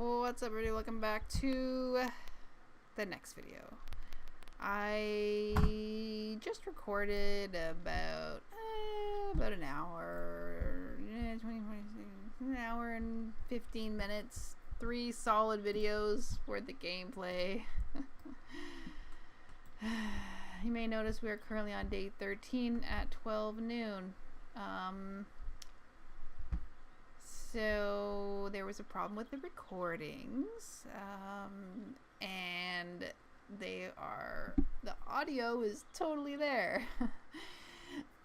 What's up, everybody? Welcome back to the next video. I just recorded about an hour, 20, an hour and 15 minutes, 3 solid videos worth of gameplay. You may notice we are currently on day 13 at 12 noon. So there was a problem with the recordings, and the audio is totally there.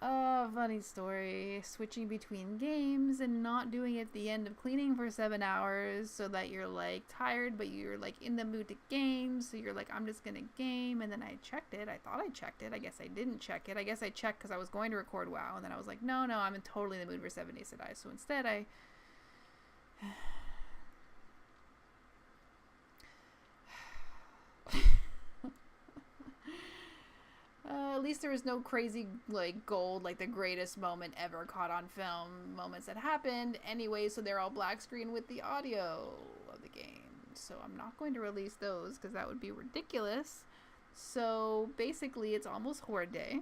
Funny story. Switching between games and not doing it at the end of cleaning for 7 hours so that you're like tired, but you're like in the mood to game. So you're like, I'm just gonna game. And then I checked it. I thought I checked it. I guess I didn't check it. I guess I checked because I was going to record WoW. And then I was like, no, I'm totally in the mood for 7 Days to Die. So instead at least there was no crazy like gold, like the greatest moment ever caught on film moments that happened anyway, so they're all black screen with the audio of the game. So I'm not going to release those because that would be ridiculous. So basically it's almost Horde Day,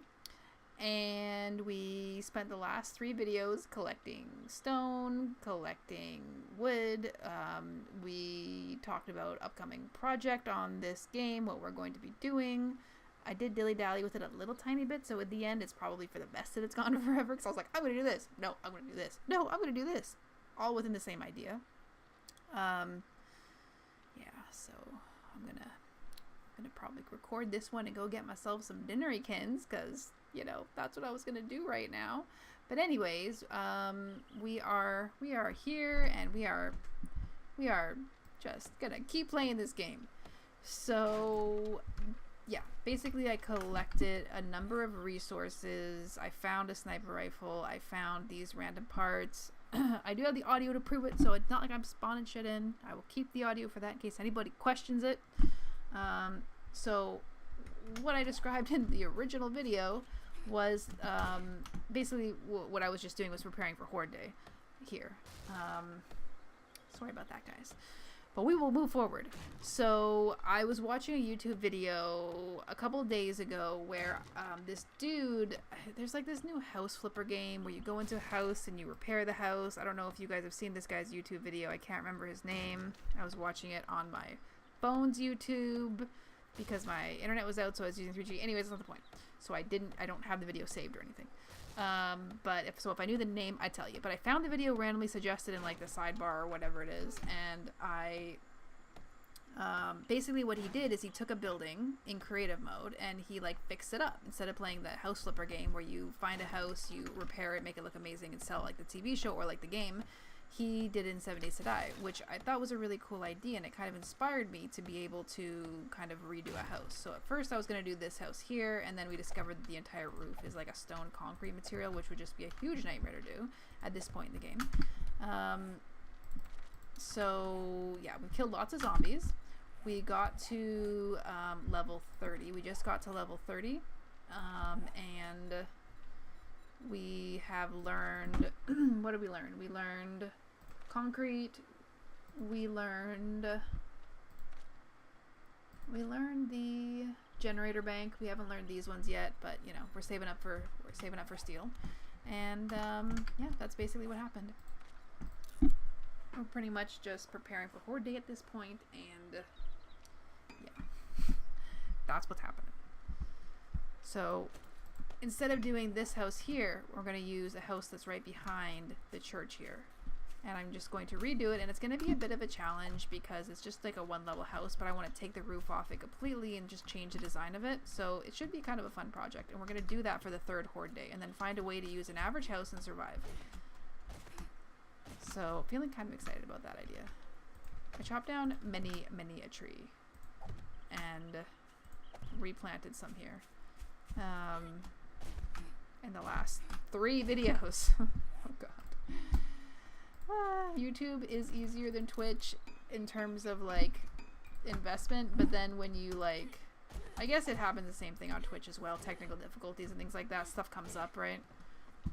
and we spent the last 3 videos collecting stone, collecting wood. We talked about upcoming project on this game, what we're going to be doing. I did dilly-dally with it a little tiny bit, so at the end it's probably for the best that it's gone forever, because I was like, I'm going to do this. No, I'm going to do this. No, I'm going to do this. All within the same idea. Yeah, so I'm gonna probably record this one and go get myself some dinnerykins, because you know that's what I was gonna do right now. But anyways, we are here, and we are just gonna keep playing this game. So yeah, basically I collected a number of resources. I found a sniper rifle. I found these random parts. I do have the audio to prove it, so it's not like I'm spawning shit in. I will keep the audio for that in case anybody questions it. So what I described in the original video was basically what I was just doing was preparing for Horde Day here. Sorry about that, guys. But we will move forward. So I was watching a YouTube video a couple of days ago where this dude, there's like this new house flipper game where you go into a house and you repair the house. I don't know if you guys have seen this guy's YouTube video. I can't remember his name. I was watching it on my phone's YouTube because my internet was out, so I was using 3G. Anyways, that's not the point. So I don't have the video saved or anything. But if I knew the name, I'd tell you. But I found the video randomly suggested in like the sidebar or whatever it is, and I basically what he did is he took a building in creative mode and he like fixed it up. Instead of playing the house flipper game where you find a house, you repair it, make it look amazing, and sell like the TV show or like the game, he did it in 7 Days to Die, which I thought was a really cool idea, and it kind of inspired me to be able to kind of redo a house. So at first I was going to do this house here, and then we discovered that the entire roof is like a stone concrete material, which would just be a huge nightmare to do at this point in the game. So yeah, we killed lots of zombies. We got to level 30. We just got to level 30, and we have learned what did we learn? We learned concrete. We learned the generator bank. We haven't learned these ones yet, but you know, we're saving up for steel. And yeah, that's basically what happened. We're pretty much just preparing for Horde Day at this point, and yeah, that's what's happening. So instead of doing this house here, we're going to use a house that's right behind the church here. And I'm just going to redo it, and it's going to be a bit of a challenge because it's just like a 1-level house, but I want to take the roof off it completely and just change the design of it. So it should be kind of a fun project, and we're going to do that for the 3rd Horde Day, and then find a way to use an average house and survive. So feeling kind of excited about that idea. I chopped down many a tree and replanted some here. In the last 3 videos. Oh god. YouTube is easier than Twitch in terms of like investment, but then when you like, I guess it happens the same thing on Twitch as well. Technical difficulties and things like that, stuff comes up, right?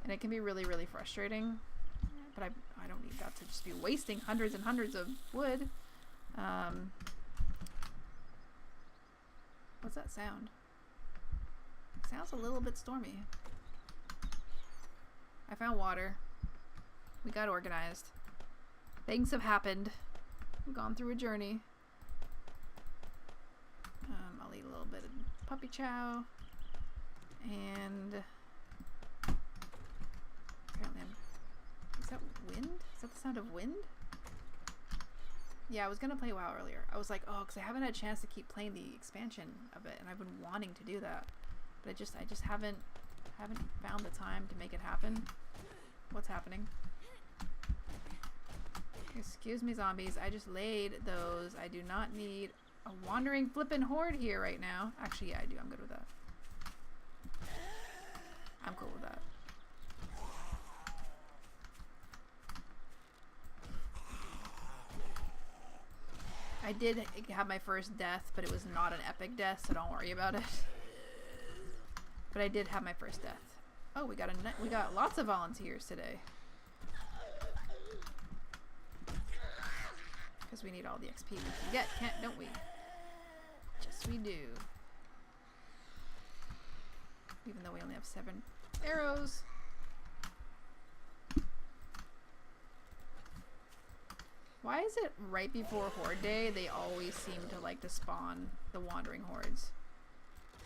And it can be really frustrating, but I don't need that to just be wasting hundreds and hundreds of wood. What's that sound? It sounds a little bit stormy. I found water. We got organized. Things have happened. We've gone through a journey. I'll eat a little bit of puppy chow. And apparently is that wind? Is that the sound of wind? Yeah, I was gonna play WoW earlier. I was like, oh, because I haven't had a chance to keep playing the expansion of it, and I've been wanting to do that, but I just haven't found the time to make it happen. What's happening? Excuse me, zombies. I just laid those. I do not need a wandering flippin' horde here right now. Actually, yeah, I do. I'm good with that. I'm cool with that. I did have my first death, but it was not an epic death, so don't worry about it. But I did have my first death. Oh, we got lots of volunteers today. Because we need all the XP we can get, don't we? Yes, we do. Even though we only have 7 arrows. Why is it right before Horde Day, they always seem to like to spawn the wandering hordes?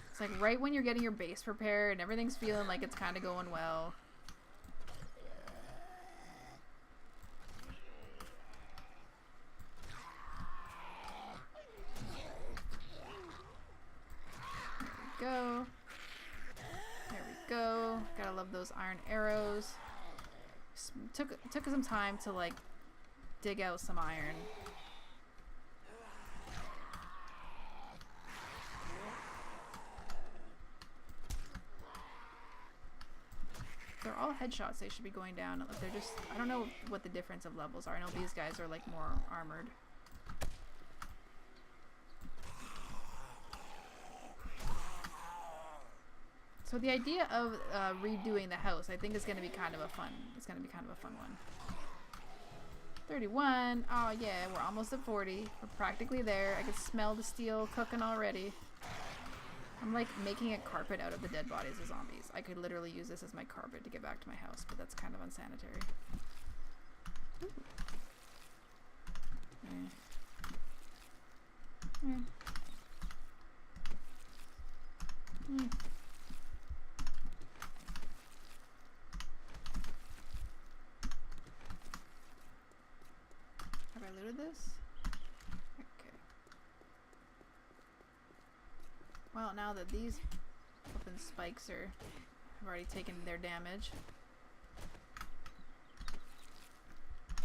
It's like right when you're getting your base prepared and everything's feeling like it's kind of going well. There we go. There we go. Gotta love those iron arrows. Took some time to like dig out some iron. They're all headshots. They should be going down. They're just, I don't know what the difference of levels are. I know these guys are like more armored. So the idea of redoing the house, I think, is going to be kind of a fun. It's going to be kind of a fun one. 31. Oh yeah, we're almost at 40. We're practically there. I can smell the steel cooking already. I'm like making a carpet out of the dead bodies of zombies. I could literally use this as my carpet to get back to my house, but that's kind of unsanitary. Have I looted this? Okay. Well, now that these flippin' spikes have already taken their damage.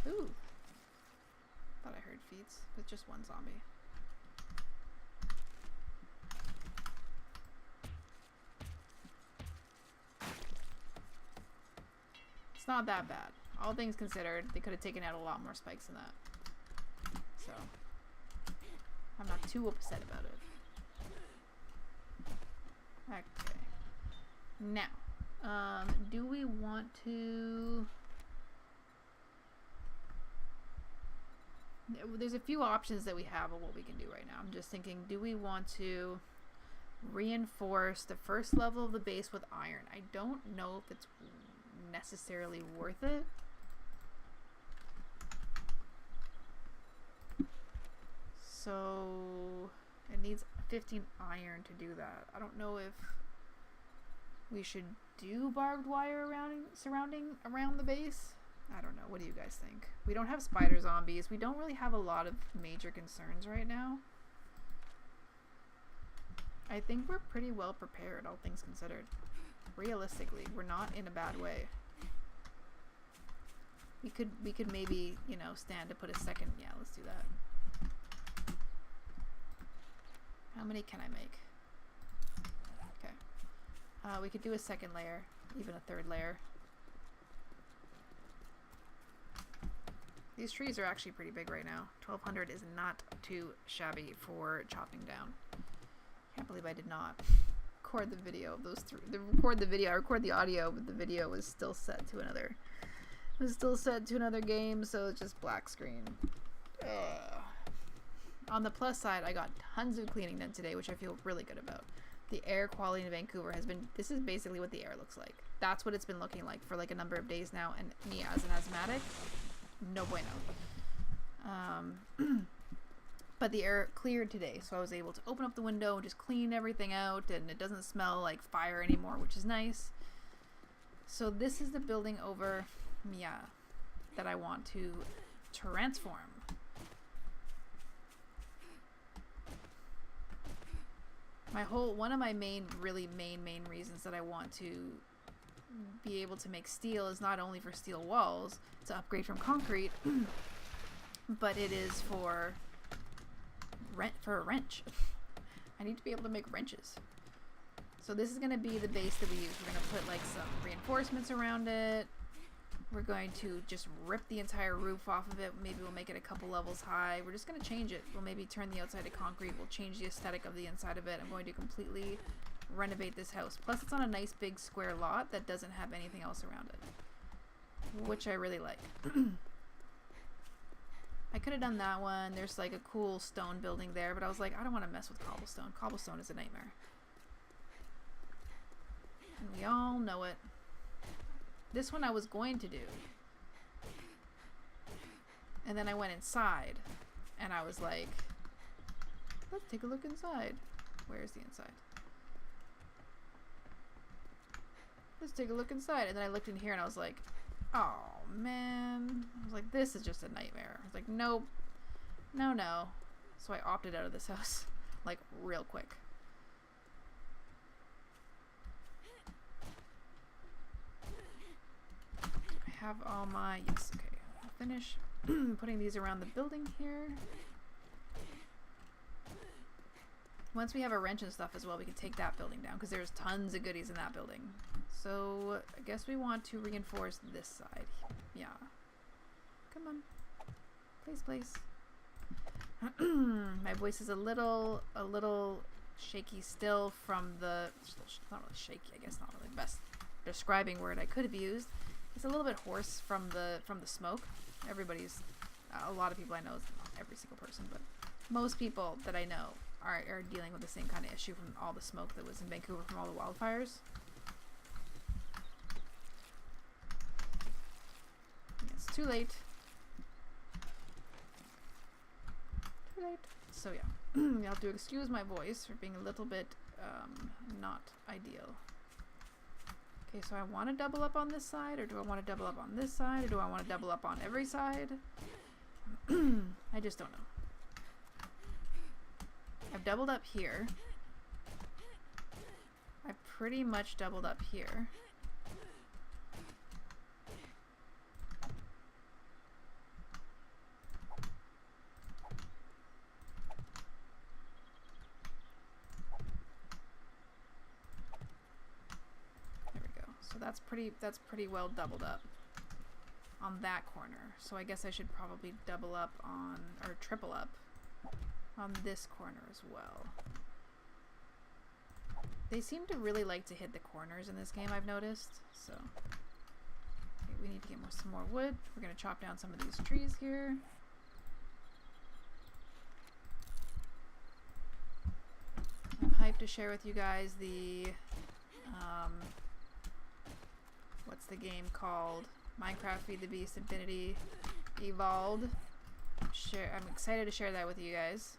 Ooh. Thought I heard feats with just one zombie. It's not that bad. All things considered, they could have taken out a lot more spikes than that. So, I'm not too upset about it. Okay. Now, do we want to... There's a few options that we have of what we can do right now. I'm just thinking, do we want to reinforce the first level of the base with iron? I don't know if it's necessarily worth it. So it needs 15 iron to do that. I don't know if we should do barbed wire surrounding around the base. I don't know. What do you guys think? We don't have spider zombies. We don't really have a lot of major concerns right now. I think we're pretty well prepared, all things considered. Realistically, we're not in a bad way. We could maybe, you know, stand to put a second. Yeah, let's do that. How many can I make? Okay. We could do a second layer, even a third layer. These trees are actually pretty big right now. 1200 is not too shabby for chopping down. Can't believe I did not record the video of those three. I record the audio, but the video was still set to another. It was still set to another game, so it's just black screen. Ugh. On the plus side, I got tons of cleaning done today, which I feel really good about. The air quality in Vancouver has been, this is basically what the air looks like. That's what it's been looking like for like a number of days now, and me as an asthmatic, no bueno. But the air cleared today, so I was able to open up the window and just clean everything out, and it doesn't smell like fire anymore, which is nice. So this is the building over Mia that I want to transform. One of my main reasons that I want to be able to make steel is not only for steel walls to upgrade from concrete, but it is for a wrench. I need to be able to make wrenches. So this is going to be the base that we use. We're going to put like some reinforcements around it. We're going to just rip the entire roof off of it. Maybe we'll make it a couple levels high. We're just going to change it. We'll maybe turn the outside to concrete. We'll change the aesthetic of the inside of it. I'm going to completely renovate this house. Plus it's on a nice big square lot that doesn't have anything else around it, which I really like. I could have done that one. There's like a cool stone building there, but I was like, I don't want to mess with cobblestone. Cobblestone is a nightmare. And we all know it. This one I was going to do. And then I went inside and I was like, let's take a look inside. Where's the inside? Let's take a look inside. And then I looked in here and I was like, oh man. I was like, this is just a nightmare. I was like, nope. No. So I opted out of this house like real quick. I have all my, yes, okay. I'll finish putting these around the building here. Once we have a wrench and stuff as well, we can take that building down because there's tons of goodies in that building. So I guess we want to reinforce this side. Yeah. Come on. Please. My voice is a little shaky still from the, not really shaky, I guess, not really the best describing word I could have used. It's a little bit hoarse from the smoke. A lot of people I know, not every single person, but most people that I know are dealing with the same kind of issue from all the smoke that was in Vancouver from all the wildfires. It's too late. So yeah, you have to excuse my voice for being a little bit not ideal. Okay, so I want to double up on this side, or do I want to double up on this side, or do I want to double up on every side? I just don't know. I've doubled up here. I pretty much doubled up here. That's pretty well doubled up on that corner. So I guess I should probably double up on, or triple up on this corner as well. They seem to really like to hit the corners in this game, I've noticed. So okay, we need to get some more wood. We're gonna chop down some of these trees here. I'm hyped to share with you guys the what's the game called? Minecraft Feed the Beast Infinity Evolved. I'm excited to share that with you guys.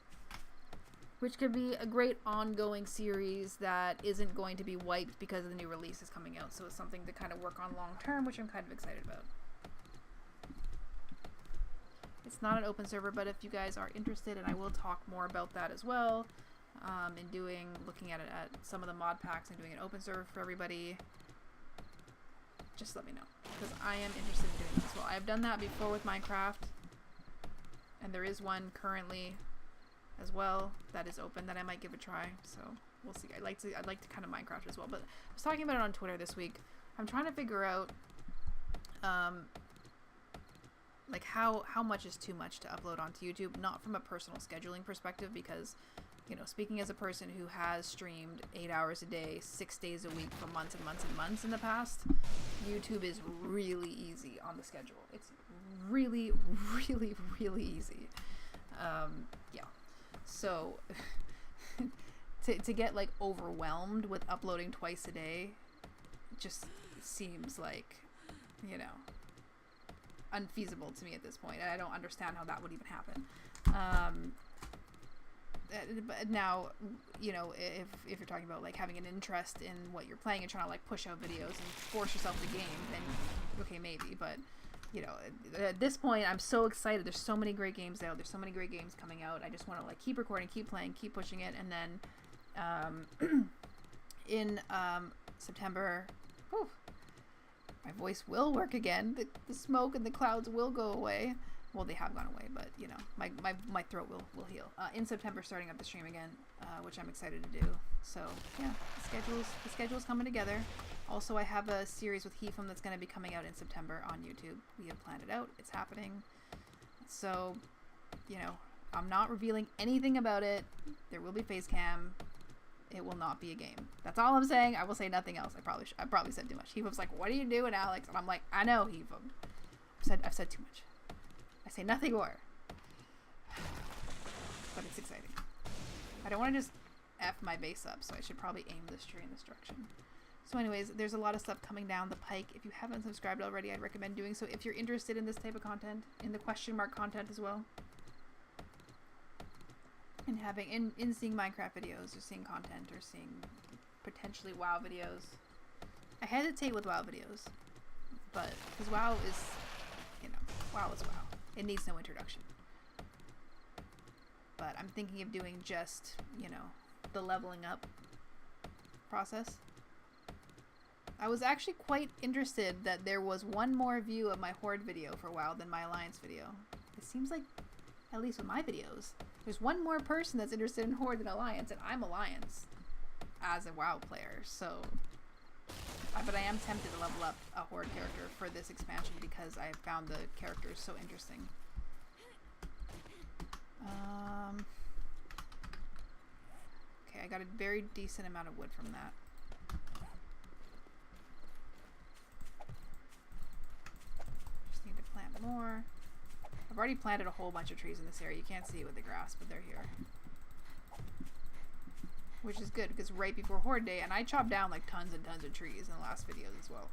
Which could be a great ongoing series that isn't going to be wiped because the new release is coming out. So it's something to kind of work on long term, which I'm kind of excited about. It's not an open server, but if you guys are interested, and I will talk more about that as well, looking at it at some of the mod packs and doing an open server for everybody, just let me know, because I am interested in doing this as well. I've done that before with Minecraft, and there is one currently as well that is open that I might give a try. So we'll see. I'd like to kind of Minecraft as well. But I was talking about it on Twitter this week. I'm trying to figure out like how much is too much to upload onto YouTube, not from a personal scheduling perspective, because you know, speaking as a person who has streamed 8 hours a day, 6 days a week for months and months and months in the past, YouTube is really easy on the schedule. It's really easy. Yeah. So to get like overwhelmed with uploading twice a day just seems like, you know, unfeasible to me at this point. And I don't understand how that would even happen. But now, you know, if you're talking about like having an interest in what you're playing and trying to like push out videos and force yourself to game, then okay, maybe. But you know, at this point, I'm so excited. There's so many great games out. There's so many great games coming out. I just want to like keep recording, keep playing, keep pushing it, and then in September, whew, my voice will work again. The smoke and the clouds will go away. Well, they have gone away, but you know, my throat will heal. In September, starting up the stream again, which I'm excited to do. So yeah, the schedule's coming together. Also, I have a series with Hefum that's going to be coming out in September on YouTube. We have planned it out. It's happening. So, you know, I'm not revealing anything about it. There will be face cam. It will not be a game. That's all I'm saying. I will say nothing else. I probably said too much. Hefum's like, "What are you doing, Alex?" And I'm like, "I know, Hefum. I've said too much. I say nothing more." But it's exciting. I don't want to just F my base up, so I should probably aim this tree in this direction. So anyways, there's a lot of stuff coming down the pike. If you haven't subscribed already, I'd recommend doing so if you're interested in this type of content, in the question mark content as well. And having, in seeing Minecraft videos, or seeing content, or seeing potentially WoW videos. I hesitate with WoW videos, but, because WoW is, you know, WoW is WoW. It needs no introduction. But I'm thinking of doing just, you know, the leveling up process. I was actually quite interested that there was one more view of my Horde video for WoW than my Alliance video. It seems like, at least with my videos, there's one more person that's interested in Horde than Alliance, and I'm Alliance as a WoW player, so... but I am tempted to level up a Horde character for this expansion because I found the characters so interesting. Okay, I got a very decent amount of wood from that. Just need to plant more. I've already planted a whole bunch of trees in this area. You can't see it with the grass, but they're here. Which is good, because right before Horde Day, and I chopped down like tons and tons of trees in the last videos as well.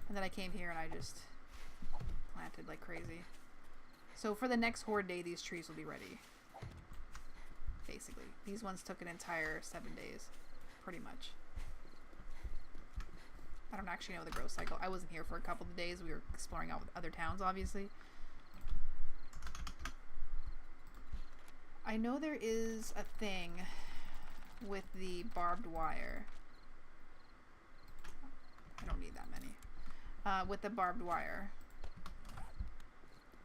And then I came here and I just planted like crazy. So for the next Horde Day, these trees will be ready. Basically. These ones took an entire 7 days. Pretty much. I don't actually know the growth cycle. I wasn't here for a couple of days. We were exploring out with other towns, obviously. I know there is a thing with the barbed wire. I don't need that many. With the barbed wire.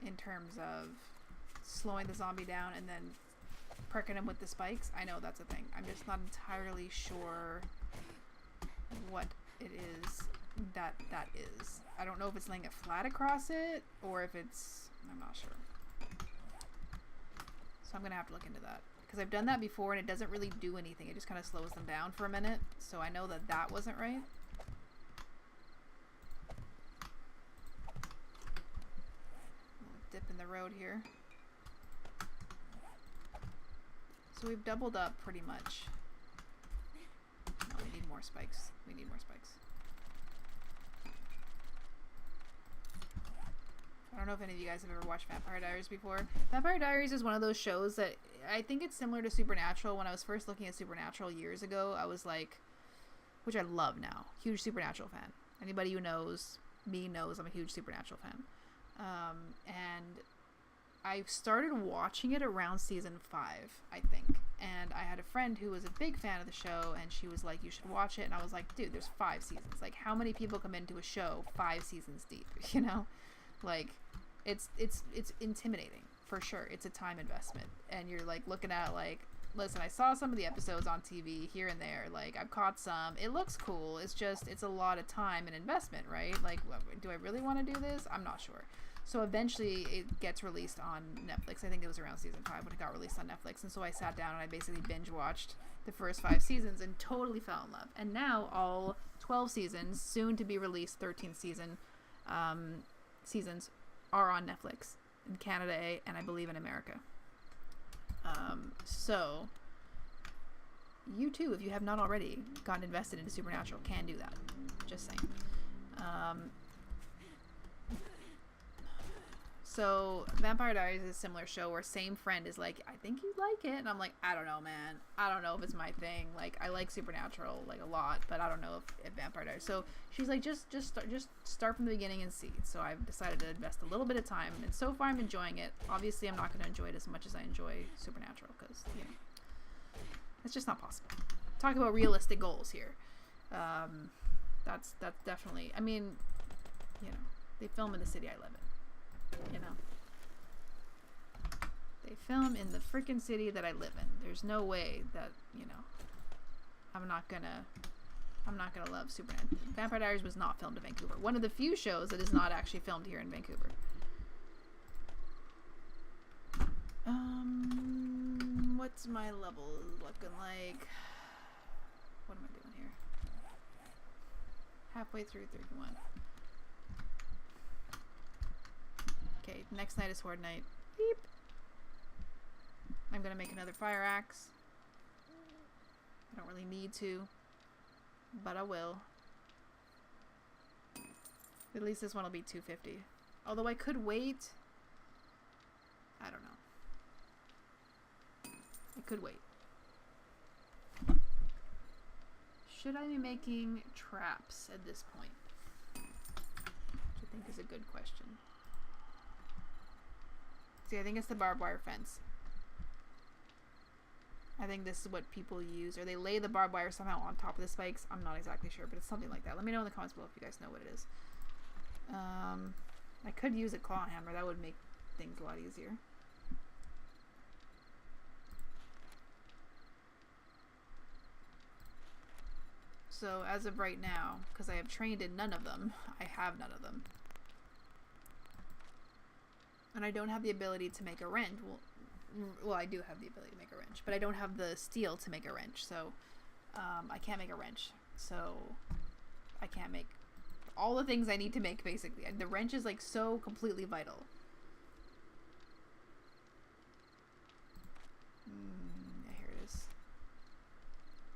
In terms of slowing the zombie down and then perking him with the spikes. I know that's a thing. I'm just not entirely sure what it is that is. I don't know if it's laying it flat across it or if it's... I'm not sure. So I'm going to have to look into that. Because I've done that before and it doesn't really do anything. It just kind of slows them down for a minute. So I know that that wasn't right. Dip in the road here. So we've doubled up pretty much. No, we need more spikes. We need more spikes. I don't know if any of you guys have ever watched Vampire Diaries before. Vampire Diaries is one of those shows that I think it's similar to Supernatural. When I was first looking at Supernatural years ago, I was like, which I love now, huge Supernatural fan. Anybody who knows me knows I'm a huge Supernatural fan. And I started watching it around season 5, I think. And I had a friend who was a big fan of the show, and she was like, you should watch it. And I was like, dude, there's 5 seasons. Like, how many people come into a show 5 seasons deep, you know? Like, it's intimidating, for sure. It's a time investment. And you're, like, looking at, like, listen, I saw some of the episodes on TV here and there. Like, I've caught some. It looks cool. It's just, it's a lot of time and investment, right? Like, do I really want to do this? I'm not sure. So eventually it gets released on Netflix. I think it was around season 5 when it got released on Netflix. And so I sat down and I basically binge watched the first 5 seasons and totally fell in love. And now all 12 seasons, soon to be released 13th season, seasons are on Netflix in Canada and I believe in America. So you too, if you have not already gotten invested into Supernatural, can do that. Just saying. So Vampire Diaries is a similar show where same friend is like, I think you'd like it, and I'm like, I don't know, man. I don't know if it's my thing. Like, I like Supernatural like a lot, but I don't know if Vampire Diaries. So she's like, just start from the beginning and see. So I've decided to invest a little bit of time, and so far I'm enjoying it. Obviously, I'm not going to enjoy it as much as I enjoy Supernatural because it's just not possible. Talk about realistic goals here. That's definitely. I mean, they film in the city I live in. They film in the freaking city that I live in. There's no way that, I'm not gonna love Supernatural. Vampire Diaries was not filmed in Vancouver. One of the few shows that is not actually filmed here in Vancouver. What's my level looking like? What am I doing here? Halfway through 31. Okay, next night is Horde Night. Beep. I'm gonna make another fire axe. I don't really need to, but I will. At least this one will be 250. Although I could wait. I don't know. I could wait. Should I be making traps at this point? Which I think is a good question. See, I think it's the barbed wire fence. I think this is what people use. Or they lay the barbed wire somehow on top of the spikes. I'm not exactly sure, but it's something like that. Let me know in the comments below if you guys know what it is. I could use a claw hammer. That would make things a lot easier. So, as of right now, because I have trained in none of them, I have none of them. And I don't have the ability to make a wrench. Well, I do have the ability to make a wrench, but I don't have the steel to make a wrench, so I can't make a wrench. So I can't make all the things I need to make, basically. The wrench is like so completely vital. Yeah, here it is.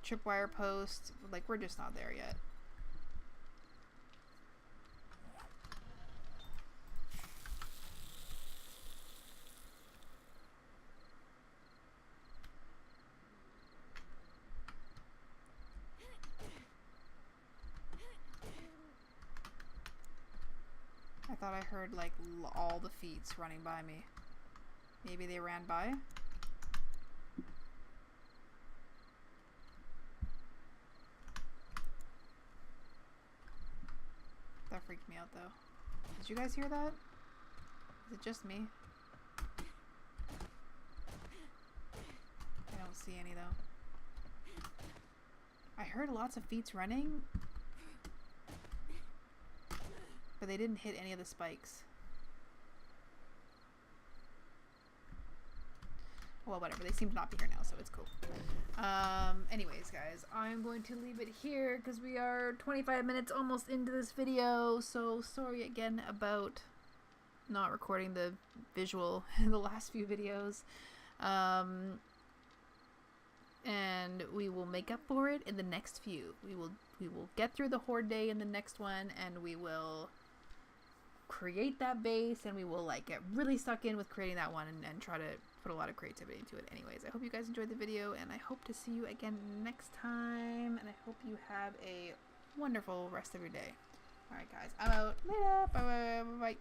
Tripwire post. Like, we're just not there yet. I thought I heard like all the feet running by me. Maybe they ran by? That freaked me out though. Did you guys hear that? Is it just me? I don't see any though. I heard lots of feet running, but they didn't hit any of the spikes. Well, whatever. They seem to not be here now, so it's cool. Anyways, guys, I'm going to leave it here because we are 25 minutes almost into this video. So sorry again about not recording the visual in the last few videos. And we will make up for it in the next few. We will get through the Horde day in the next one, and we will create that base, and we will like get really stuck in with creating that one and try to put a lot of creativity into it. Anyways, I hope you guys enjoyed the video, and I hope to see you again next time, and I hope you have a wonderful rest of your day. Alright guys, I'm out. Later. Bye bye bye bye.